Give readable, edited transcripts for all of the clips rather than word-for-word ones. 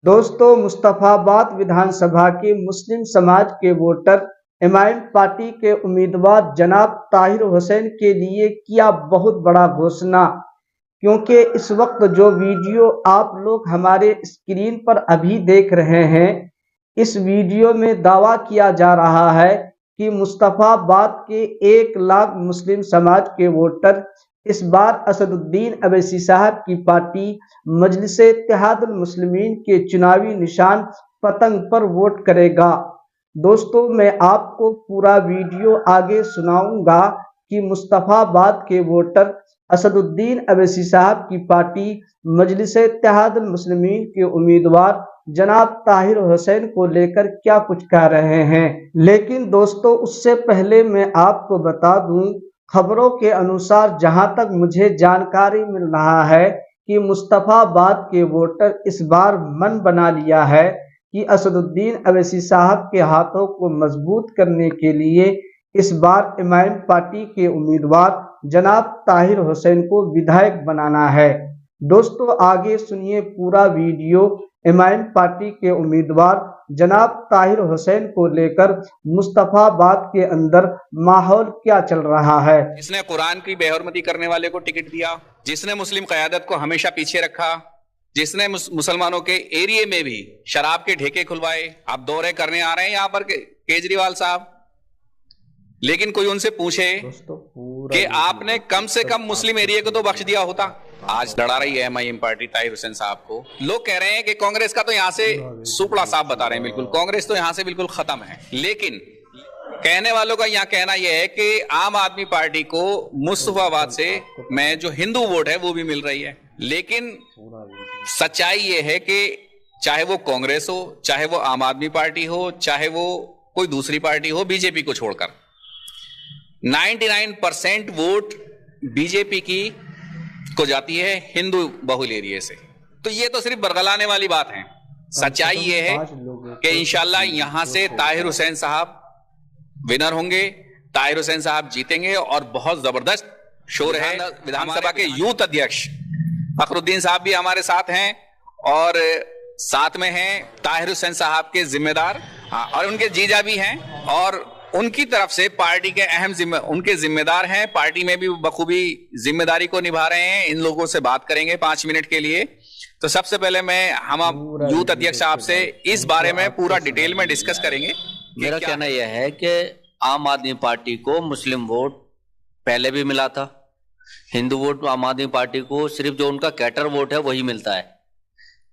दोस्तों, मुस्तफाबाद विधानसभा के मुस्लिम समाज के वोटर एमआईएम पार्टी के उम्मीदवार जनाब ताहिर हुसैन के लिए किया बहुत बड़ा घोषणा। क्योंकि इस वक्त जो वीडियो आप लोग हमारे स्क्रीन पर अभी देख रहे हैं, इस वीडियो में दावा किया जा रहा है कि मुस्तफाबाद के 1 लाख मुस्लिम समाज के वोटर इस बार असदुद्दीन अवैसी साहब की पार्टी मजलिस-ए-इत्तेहादुल मुस्लिमीन के चुनावी निशान पतंग पर वोट करेगा। दोस्तों, मैं आपको पूरा वीडियो आगे सुनाऊंगा कि मुस्तफाबाद के वोटर असदुद्दीन अवैसी साहब की पार्टी मजलिस-ए-इत्तेहादुल मुस्लिमीन के उम्मीदवार जनाब ताहिर हुसैन को लेकर क्या कुछ कह रहे हैं। लेकिन दोस्तों, उससे पहले मैं आपको बता दूं, खबरों के अनुसार जहां तक मुझे जानकारी मिल रहा है कि मुस्तफाबाद के वोटर इस बार मन बना लिया है कि असदुद्दीन अवैसी साहब के हाथों को मजबूत करने के लिए इस बार एमआईएम पार्टी के उम्मीदवार जनाब ताहिर हुसैन को विधायक बनाना है। दोस्तों, आगे सुनिए पूरा वीडियो। एमआईएम पार्टी के उम्मीदवार जनाब ताहिर हुसैन को लेकर मुस्तफाबाद के अंदर माहौल क्या चल रहा है। जिसने कुरान की बेहरमती करने वाले को टिकट दिया, जिसने मुस्लिम क़यादत को हमेशा पीछे रखा, जिसने मुसलमानों के एरिया में भी शराब के ठेके खुलवाए। आप दौरे करने आ रहे हैं यहाँ पर केजरीवाल साहब, लेकिन कोई उनसे पूछे कि आपने कम से कम मुस्लिम एरिया को तो बख्श दिया होता। आज लड़ा रही है एमआईएम पार्टी ताहिर हुसैन साहब को। लोग कह रहे हैं कि कांग्रेस का तो यहां से सुपड़ा साफ बता रहे हैं, बिल्कुल कांग्रेस तो यहां से बिल्कुल खत्म है। लेकिन कहने वालों का यहां कहना यह है कि आम आदमी पार्टी को मुस्तफाबाद से में जो हिंदू वोट है वो भी मिल रही है। लेकिन सच्चाई यह है कि चाहे वो कांग्रेस हो, चाहे वो आम आदमी पार्टी हो, चाहे वो कोई दूसरी पार्टी हो, बीजेपी को छोड़कर 99% वोट बीजेपी की को जाती है हिंदू बहुल एरिया से। तो ये तो सिर्फ बरगलाने वाली बात है। सच्चाई ये है कि इंशाल्लाह यहां से ताहिर हुसैन साहब विनर होंगे, ताहिर हुसैन साहब जीतेंगे और बहुत जबरदस्त शोर है। विधानसभा के यूथ अध्यक्ष फखरुद्दीन साहब भी हमारे साथ हैं और साथ में हैं ताहिर हुसैन साहब के जिम्मेदार, और उनके जीजा भी हैं और उनकी तरफ से पार्टी के उनके जिम्मेदार हैं। पार्टी में भी बखूबी जिम्मेदारी को निभा रहे हैं। इन लोगों से बात करेंगे 5 मिनट के लिए। तो सबसे पहले हम यूथ अध्यक्ष साहब से इस बारे में पूरा डिटेल में डिस्कस करेंगे। मेरा कहना यह है कि आम आदमी पार्टी को मुस्लिम वोट पहले भी मिला था। हिंदू वोट आम आदमी पार्टी को सिर्फ जो उनका कैटर वोट है वही मिलता है,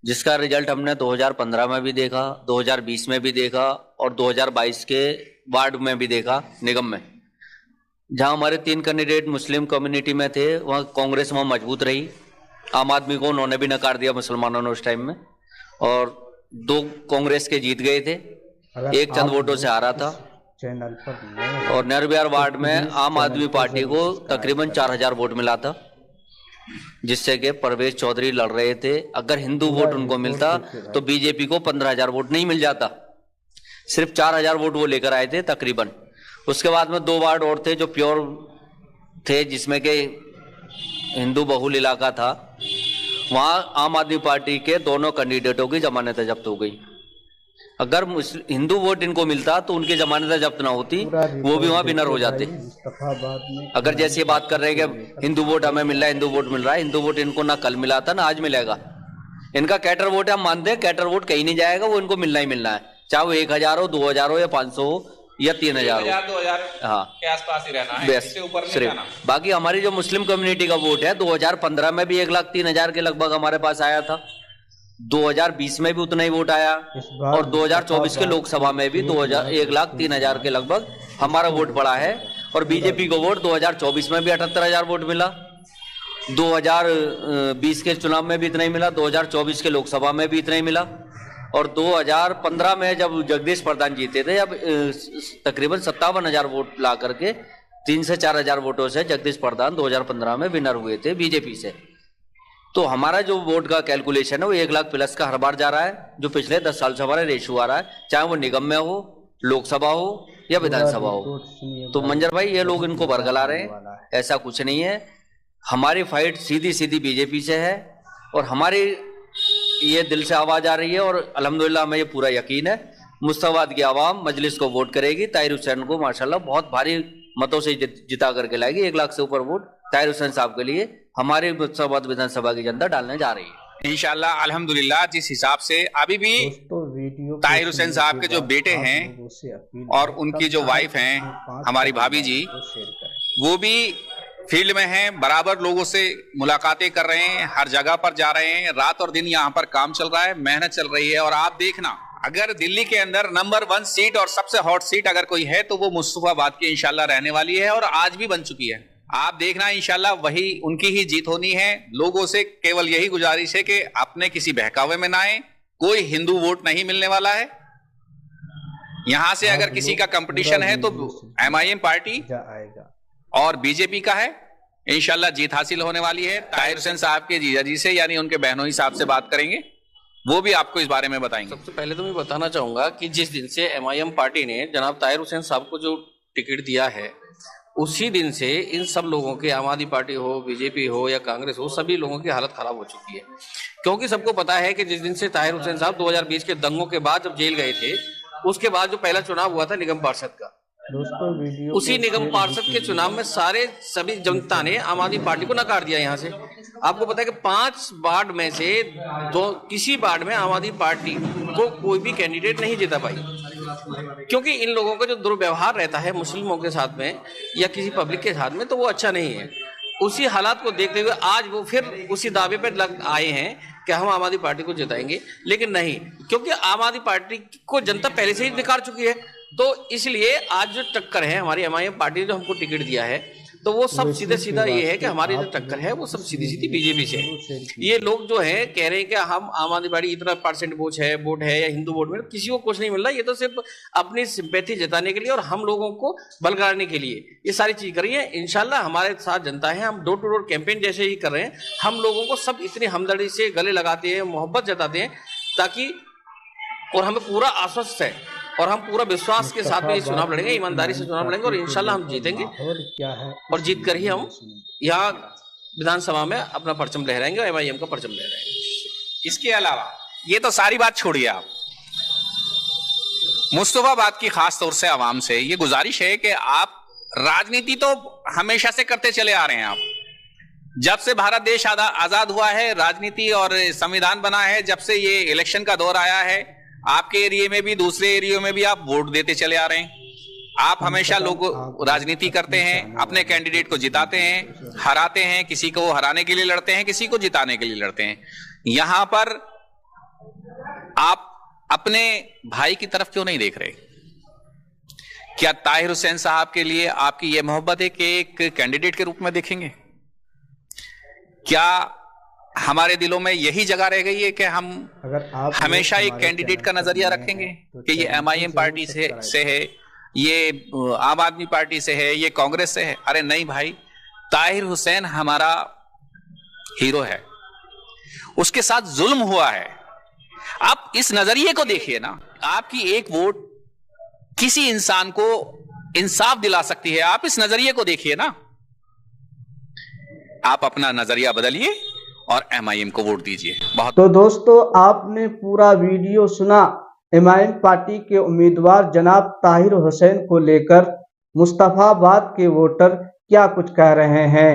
जिसका रिजल्ट हमने 2015 में भी देखा, 2020 में भी देखा और 2022 के वार्ड में भी देखा, निगम में। जहां हमारे 3 कैंडिडेट मुस्लिम कम्युनिटी में थे, वहां कांग्रेस वहां मजबूत रही। आम आदमी को उन्होंने भी नकार दिया मुसलमानों ने उस टाइम में, और 2 कांग्रेस के जीत गए थे, 1 चंद वोटों से हारा था। और नरबिहार वार्ड में आम आदमी पार्टी को तकरीबन 4000 वोट मिला था, जिससे कि परवेज चौधरी लड़ रहे थे। अगर हिंदू वोट उनको मिलता तो बीजेपी को 15000 वोट नहीं मिल जाता, सिर्फ 4000 वोट वो लेकर आए थे तकरीबन। उसके बाद में 2 वार्ड और थे जो प्योर थे, जिसमें कि हिंदू बहुल इलाका था। वहां आम आदमी पार्टी के दोनों कैंडिडेटों की जमानत जब्त हो गई। अगर हिंदू वोट इनको मिलता तो उनकी जमानत जब्त ना होती, वो भी वहां विनर हो जाते। अगर जैसे ये बात कर रहे हैं कि हिंदू वोट हमें मिल रहा है, हिंदू वोट मिल रहा है, हिंदू वोट इनको ना कल मिला था ना आज मिलेगा। इनका कैटर वोट है, हम मानते हैं कैटर वोट कहीं नहीं जाएगा, वो इनको मिलना ही मिलना है, चाहे वो 1000 हो, 2000 हो या 500 हो या 3000 हो, 2000 हाँ के आसपास ही रहना है, इससे ऊपर नहीं सिर्फ। जाना। बाकी हमारी जो मुस्लिम कम्युनिटी का वोट है, 2015 में भी 1,03,000 के लगभग हमारे पास आया था, 2020 में भी उतना ही वोट आया, और 2024 के लोकसभा में भी 1,03,000 के लगभग हमारा वोट पड़ा है। और बीजेपी को वोट 2024 में भी 78,000 वोट मिला, 2020 के चुनाव में भी इतना ही मिला, 2024 के लोकसभा में भी इतना ही मिला, और 2015 में जब जगदीश प्रधान जीते थे, अब तकरीबन 57,000 वोट ला करके 3 से 4,000 वोटों से जगदीश प्रधान 2015 में विनर हुए थे बीजेपी से। तो हमारा जो वोट का कैलकुलेशन है वो 1 लाख प्लस का हर बार जा रहा है, जो पिछले 10 साल से हमारा रेशो आ रहा है, चाहे वो निगम में हो, लोकसभा हो या विधानसभा हो। तो मंजर भाई, ये लोग इनको बरगला रहे हैं, ऐसा कुछ नहीं है। हमारी फाइट सीधी सीधी बीजेपी से है, और हमारी ये दिल से आवाज आ रही है और अल्हम्दुलिल्लाह हमें ये पूरा यकीन है मुस्तफाबाद की आवाम मजलिस को वोट करेगी। ताहिर हुसैन को माशाल्लाह बहुत भारी मतों से जिता करके लाएगी। 1 लाख से ऊपर वोट ताहिर हुसैन साहब के लिए हमारे मुस्तफाबाद विधानसभा की जनता डालने जा रही है इंशाल्लाह। अल्हम्दुलिल्लाह जिस हिसाब से अभी भी ताहिर हुसैन साहब के जो बेटे हैं और उनकी जो वाइफ हैं हमारी भाभी जी, वो भी फील्ड में हैं, बराबर लोगों से मुलाकातें कर रहे हैं, हर जगह पर जा रहे हैं, रात और दिन यहाँ पर काम चल रहा है, मेहनत चल रही है। और आप देखना, अगर दिल्ली के अंदर नंबर 1 सीट और सबसे हॉट सीट अगर कोई है तो वो मुस्तफाबाद की इंशाल्लाह रहने वाली है और आज भी बन चुकी है। आप देखना इंशाल्लाह वही उनकी ही जीत होनी है। लोगों से केवल यही गुजारिश है कि अपने किसी बहकावे में ना आए, कोई हिंदू वोट नहीं मिलने वाला है। यहां से अगर किसी का कंपटीशन है तो MIM पार्टी और बीजेपी का है। इंशाल्लाह जीत हासिल होने वाली है। ताहिर हुसैन साहब के जीजा जी से यानी उनके बहनोई साहब से बात करेंगे, वो भी आपको इस बारे में बताएंगे। सबसे पहले तो मैं बताना चाहूंगा कि जिस दिन से MIM पार्टी ने जनाब ताहिर हुसैन साहब को जो टिकट दिया है, उसी दिन से इन सब लोगों के, आम आदमी पार्टी हो, बीजेपी हो या कांग्रेस हो, सभी लोगों की हालत खराब हो चुकी है। क्योंकि सबको पता है कि जिस दिन से ताहिर हुसैन साहब 2020 के दंगों के बाद जब जेल गए थे, उसके बाद जो पहला चुनाव हुआ था निगम पार्षद का, उसी निगम पार्षद के चुनाव में सभी जनता ने आम आदमी पार्टी को नकार दिया। यहाँ से आपको पता है कि 5 वार्ड में से किसी वार्ड में आम आदमी पार्टी को कोई भी कैंडिडेट नहीं जीता पाई, क्योंकि इन लोगों का जो दुर्व्यवहार रहता है मुस्लिमों के साथ में या किसी पब्लिक के साथ में, तो वो अच्छा नहीं है। उसी हालात को देखते हुए आज वो फिर उसी दावे पर लग आए हैं कि हम आम आदमी पार्टी को जिताएंगे, लेकिन नहीं, क्योंकि आम आदमी पार्टी को जनता पहले से ही नकार चुकी है। तो इसलिए आज जो टक्कर है हमारी MIM पार्टी ने जो हमको टिकट दिया है, तो वो सब सीधे सीधा ये है कि हमारी जो टक्कर है वो सब सीधी सीधी बीजेपी से है। ये लोग जो है कह रहे हैं कि हम आम आदमी पार्टी इतना % वोट है या हिंदू वोट में, किसी को कुछ नहीं मिल रहा। ये तो सिर्फ अपनी सिंपैथी जताने के लिए और हम लोगों को बलगाड़ने के लिए ये सारी चीज कर रही है। इंशाल्लाह हमारे साथ जनता है, हम डोर टू डोर कैंपेन जैसे ही कर रहे हैं। हम लोगों को सब इतनी हमदर्दी से गले लगाते हैं, मोहब्बत जताते हैं, ताकि और हमें पूरा आश्वस्त है और हम पूरा विश्वास के साथ में ये चुनाव लड़ेंगे, ईमानदारी से चुनाव लड़ेंगे और इंशाल्लाह हम जीतेंगे। और जीत कर ही हम यहाँ विधानसभा में अपना परचम लहराएंगे और MIM का परचम लहराएंगे। इसके अलावा ये तो सारी बात छोड़िए, आप मुस्तफाबाद की खास तौर से आवाम से ये गुजारिश है कि आप राजनीति तो हमेशा से करते चले आ रहे हैं। आप जब से भारत देश आजाद हुआ है, राजनीति और संविधान बना है, जब से ये इलेक्शन का दौर आया है, आपके एरिया में भी दूसरे एरिया में भी आप वोट देते चले आ रहे हैं। आप हमेशा लोग राजनीति करते हैं, अपने कैंडिडेट को जिताते हैं, हराते हैं, किसी को हराने के लिए लड़ते हैं, किसी को जिताने के लिए लड़ते हैं। यहां पर आप अपने भाई की तरफ क्यों नहीं देख रहे? क्या ताहिर हुसैन साहब के लिए आपकी यह मोहब्बत है कि एक कैंडिडेट के रूप में देखेंगे? क्या हमारे दिलों में यही जगह रह गई है कि हम हमेशा एक कैंडिडेट का नजरिया रखेंगे कि ये MIM पार्टी से है, ये आम आदमी पार्टी से है, ये कांग्रेस से है? अरे नहीं भाई, ताहिर हुसैन हमारा हीरो है, उसके साथ जुल्म हुआ है। आप इस नजरिए को देखिए ना, आपकी एक वोट किसी इंसान को इंसाफ दिला सकती है। आप इस नजरिए को देखिए ना, आप अपना नजरिया बदलिए और MIM को वोट दीजिए। बहुत तो दोस्तों, आपने पूरा वीडियो सुना MIM पार्टी के उम्मीदवार जनाब ताहिर हुसैन को लेकर मुस्तफाबाद के वोटर क्या कुछ कह रहे हैं।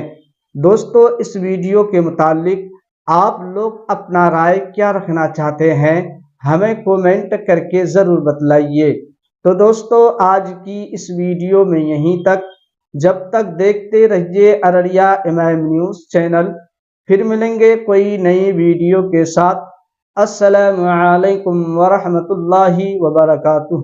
दोस्तों, इस वीडियो के मुतालिक आप लोग अपना राय क्या रखना चाहते हैं, हमें कमेंट करके जरूर बतलाइए। तो दोस्तों, आज की इस वीडियो में यहीं तक। जब तक देखते रहिए अररिया MIM न्यूज़ चैनल। फिर मिलेंगे कोई नई वीडियो के साथ। अस्सलामु अलैकुम वरहमतुल्लाहि वबरकातुहू।